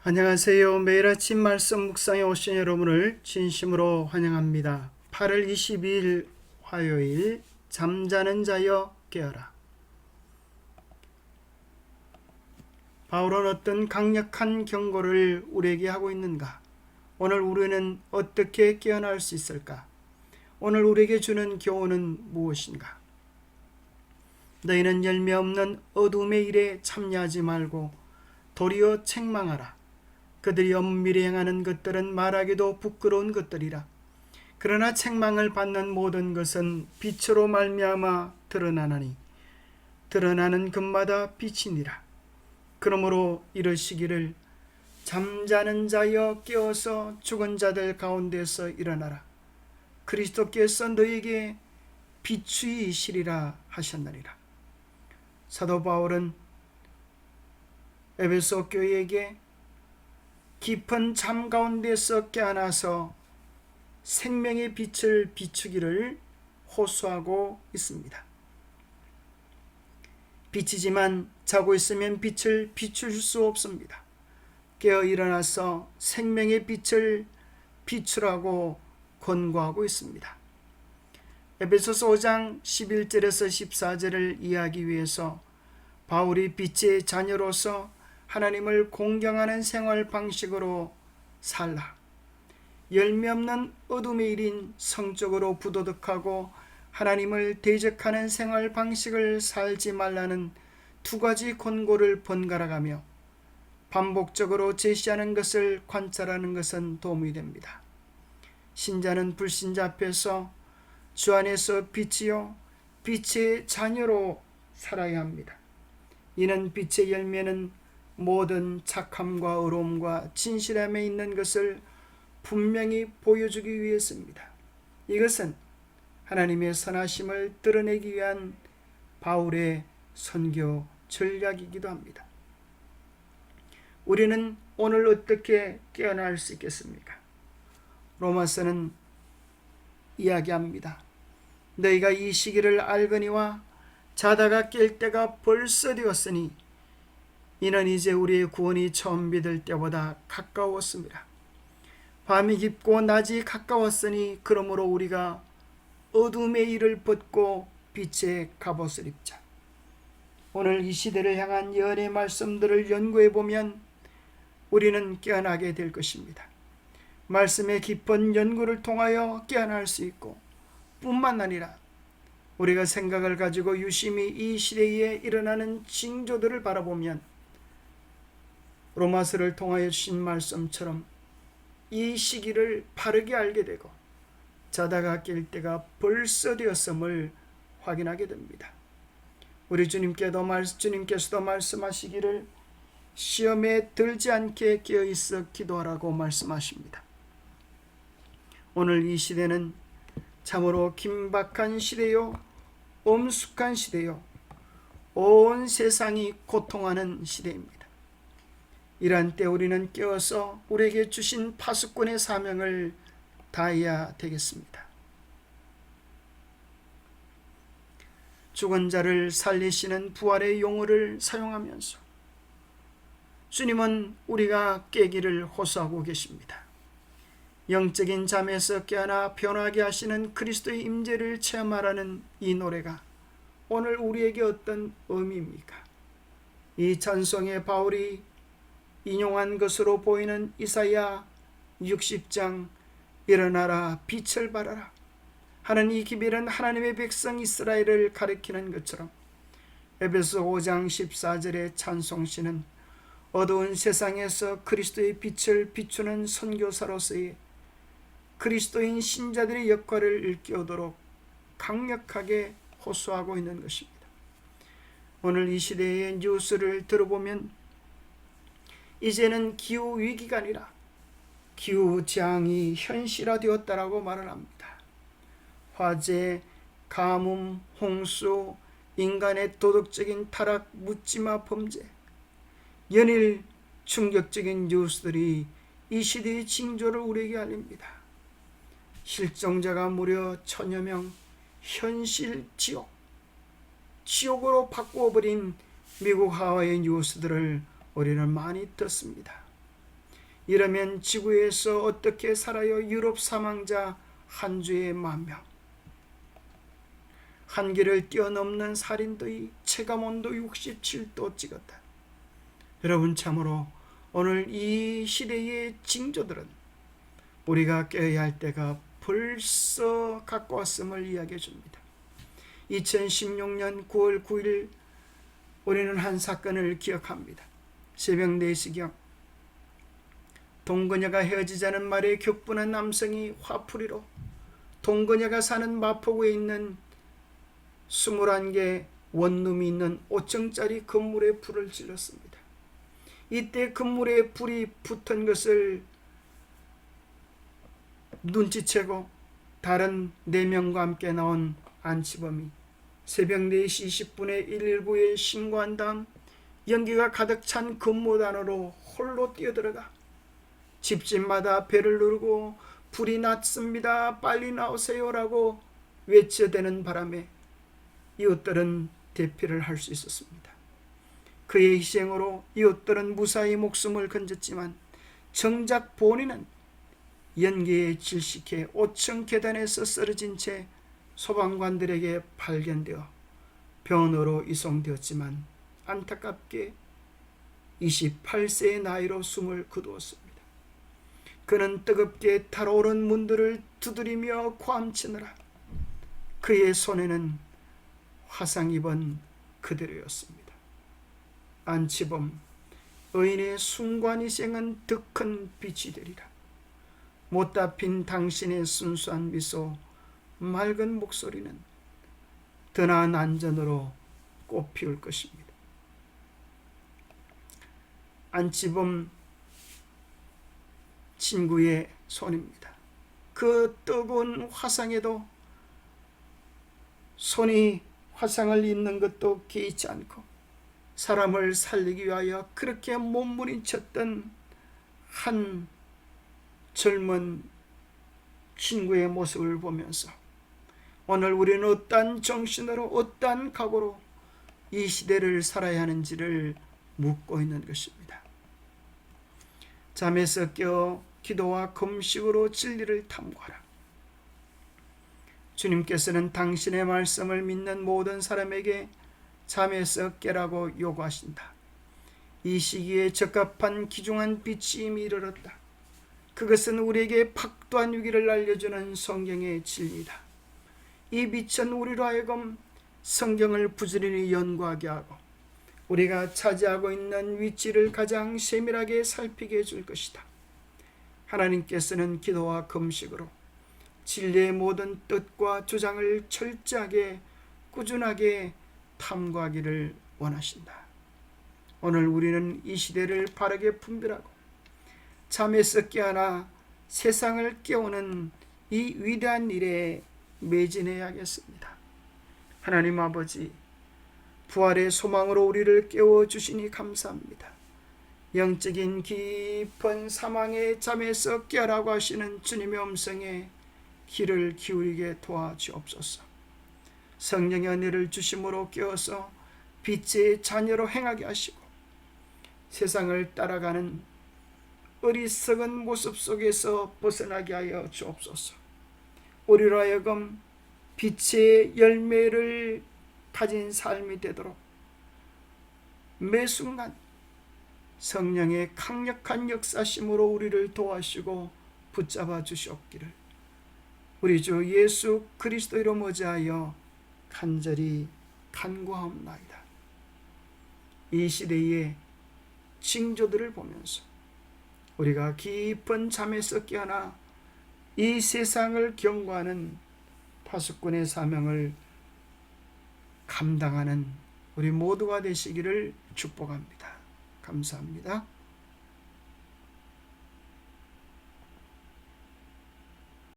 안녕하세요. 매일 아침 말씀 묵상에 오신 여러분을 진심으로 환영합니다. 8월 22일 화요일, 잠자는 자여 깨어라. 바울은 어떤 강력한 경고를 우리에게 하고 있는가? 오늘 우리는 어떻게 깨어날 수 있을까? 오늘 우리에게 주는 교훈은 무엇인가? 너희는 열매 없는 어둠의 일에 참여하지 말고 도리어 책망하라. 그들이 엄밀히 행하는 것들은 말하기도 부끄러운 것들이라. 그러나 책망을 받는 모든 것은 빛으로 말미암아 드러나나니 드러나는 것마다 빛이니라. 그러므로 이르시기를 잠자는 자여 깨어서 죽은 자들 가운데서 일어나라. 그리스도께서 너에게 비추이시리라 하셨느니라. 사도 바울은 에베소 교회에게 깊은 잠 가운데서 깨어나서 생명의 빛을 비추기를 호소하고 있습니다. 빛이지만 자고 있으면 빛을 비출 수 없습니다. 깨어 일어나서 생명의 빛을 비추라고 권고하고 있습니다. 에베소서 5장 11절에서 14절을 이해하기 위해서 바울이 빛의 자녀로서 하나님을 공경하는 생활 방식으로 살라. 열매 없는 어둠의 일인 성적으로 부도덕하고 하나님을 대적하는 생활 방식을 살지 말라는 두 가지 권고를 번갈아가며 반복적으로 제시하는 것을 관찰하는 것은 도움이 됩니다. 신자는 불신자 앞에서 주 안에서 빛이요 빛의 자녀로 살아야 합니다. 이는 빛의 열매는 모든 착함과 의로움과 진실함에 있는 것을 분명히 보여주기 위해서입니다. 이것은 하나님의 선하심을 드러내기 위한 바울의 선교 전략이기도 합니다. 우리는 오늘 어떻게 깨어날 수 있겠습니까? 로마서는 이야기합니다. 너희가 이 시기를 알거니와 자다가 깰 때가 벌써 되었으니 이는 이제 우리의 구원이 처음 믿을 때보다 가까웠습니다. 밤이 깊고 낮이 가까웠으니 그러므로 우리가 어둠의 일을 벗고 빛의 갑옷을 입자. 오늘 이 시대를 향한 예언의 말씀들을 연구해 보면 우리는 깨어나게 될 것입니다. 말씀의 깊은 연구를 통하여 깨어날 수 있고 뿐만 아니라 우리가 생각을 가지고 유심히 이 시대에 일어나는 징조들을 바라보면 로마서를 통하여 주신 말씀처럼 이 시기를 바르게 알게 되고 자다가 깰 때가 벌써 되었음을 확인하게 됩니다. 우리 주님께서도 말씀하시기를 시험에 들지 않게 깨어있어 기도하라고 말씀하십니다. 오늘 이 시대는 참으로 긴박한 시대요 엄숙한 시대요 온 세상이 고통하는 시대입니다. 이러한 때 우리는 깨어서 우리에게 주신 파수꾼의 사명을 다해야 되겠습니다. 죽은 자를 살리시는 부활의 용어를 사용하면서 주님은 우리가 깨기를 호소하고 계십니다. 영적인 잠에서 깨어나 변화하게 하시는 그리스도의 임재를 체험하라는 이 노래가 오늘 우리에게 어떤 의미입니까? 이 찬송에 바울이 인용한 것으로 보이는 이사야 60장 일어나라 빛을 발하라 하는 이 기별은 하나님의 백성 이스라엘을 가리키는 것처럼 에베소 5장 14절의 찬송시는 어두운 세상에서 그리스도의 빛을 비추는 선교사로서의 그리스도인 신자들의 역할을 일깨우도록 강력하게 호소하고 있는 것입니다. 오늘 이 시대의 뉴스를 들어보면 이제는 기후위기가 아니라 기후재앙이 현실화되었다라고 말을 합니다. 화재, 가뭄, 홍수, 인간의 도덕적인 타락, 묻지마 범죄, 연일 충격적인 뉴스들이 이 시대의 징조를 우리에게 알립니다. 실종자가 무려 1000여 명, 현실 지옥으로 바꾸어버린 미국 하와이의 뉴스들을 우리는 많이 듣습니다. 이러면 지구에서 어떻게 살아요? 유럽 사망자 한 주에 10,000명, 한계를 뛰어넘는 살인도의 체감온도 67도 찍었다. 여러분, 참으로 오늘 이 시대의 징조들은 우리가 깨어야 할 때가 벌써 가까웠음을 이야기해 줍니다. 2016년 9월 9일 우리는 한 사건을 기억합니다. 새벽 4시경 동거녀가 헤어지자는 말에 격분한 남성이 화풀이로 동거녀가 사는 마포구에 있는 21개 원룸이 있는 5층짜리 건물에 불을 질렀습니다. 이때 건물에 불이 붙은 것을 눈치채고 다른 4명과 함께 나온 안치범이 새벽 4시 20분에 119에 신고한 다음 연기가 가득 찬 건물 안으로 홀로 뛰어들어가 집집마다 벨을 누르고 불이 났습니다, 빨리 나오세요라고 외쳐대는 바람에 이웃들은 대피를 할 수 있었습니다. 그의 희생으로 이웃들은 무사히 목숨을 건졌지만 정작 본인은 연기에 질식해 5층 계단에서 쓰러진 채 소방관들에게 발견되어 병원으로 이송되었지만 안타깝게 28세의 나이로 숨을 거두었습니다. 그는 뜨겁게 달아오른 문들을 두드리며 고함치느라 그의 손에는 화상 입은 그대로였습니다. 안치범, 의인의 순간희생은 더 큰 빛이 되리라. 못다 핀 당신의 순수한 미소, 맑은 목소리는 더 나은 안전으로 꽃피울 것입니다. 안치범 친구의 손입니다. 그 뜨거운 화상에도 손이 화상을 입는 것도 개의치 않고 사람을 살리기 위하여 그렇게 몸부림쳤던 한 젊은 친구의 모습을 보면서 오늘 우리는 어떠한 정신으로 어떠한 각오로 이 시대를 살아야 하는지를 묻고 있는 것입니다. 잠에서 깨어 기도와 금식으로 진리를 탐구하라. 주님께서는 당신의 말씀을 믿는 모든 사람에게 잠에서 깨라고 요구하신다. 이 시기에 적합한 귀중한 빛이 이미 이르렀다. 그것은 우리에게 박도한 위기를 알려주는 성경의 진리다. 이 빛은 우리로 하여금 성경을 부지런히 연구하게 하고 우리가 차지하고 있는 위치를 가장 세밀하게 살피게 해줄 것이다. 하나님께서는 기도와 금식으로 진리의 모든 뜻과 주장을 철저하게 꾸준하게 탐구하기를 원하신다. 오늘 우리는 이 시대를 바르게 분별하고 잠에서 깨어나 세상을 깨우는 이 위대한 일에 매진해야겠습니다. 하나님 아버지, 부활의 소망으로 우리를 깨워주시니 감사합니다. 영적인 깊은 사망의 잠에서 깨라고 하시는 주님의 음성에 귀를 기울이게 도와주옵소서. 성령의 은혜를 주심으로 깨어서 빛의 자녀로 행하게 하시고 세상을 따라가는 어리석은 모습 속에서 벗어나게 하여 주옵소서. 우리로 하여금 빛의 열매를 가진 삶이 되도록 매 순간 성령의 강력한 역사심으로 우리를 도와주시고 붙잡아 주시옵기를 우리 주 예수 그리스도 이름 의지하여 간절히 간구하옵나이다. 이 시대의 징조들을 보면서 우리가 깊은 잠에서 깨어나 이 세상을 경고하는 파수꾼의 사명을 감당하는 우리 모두가 되시기를 축복합니다. 감사합니다.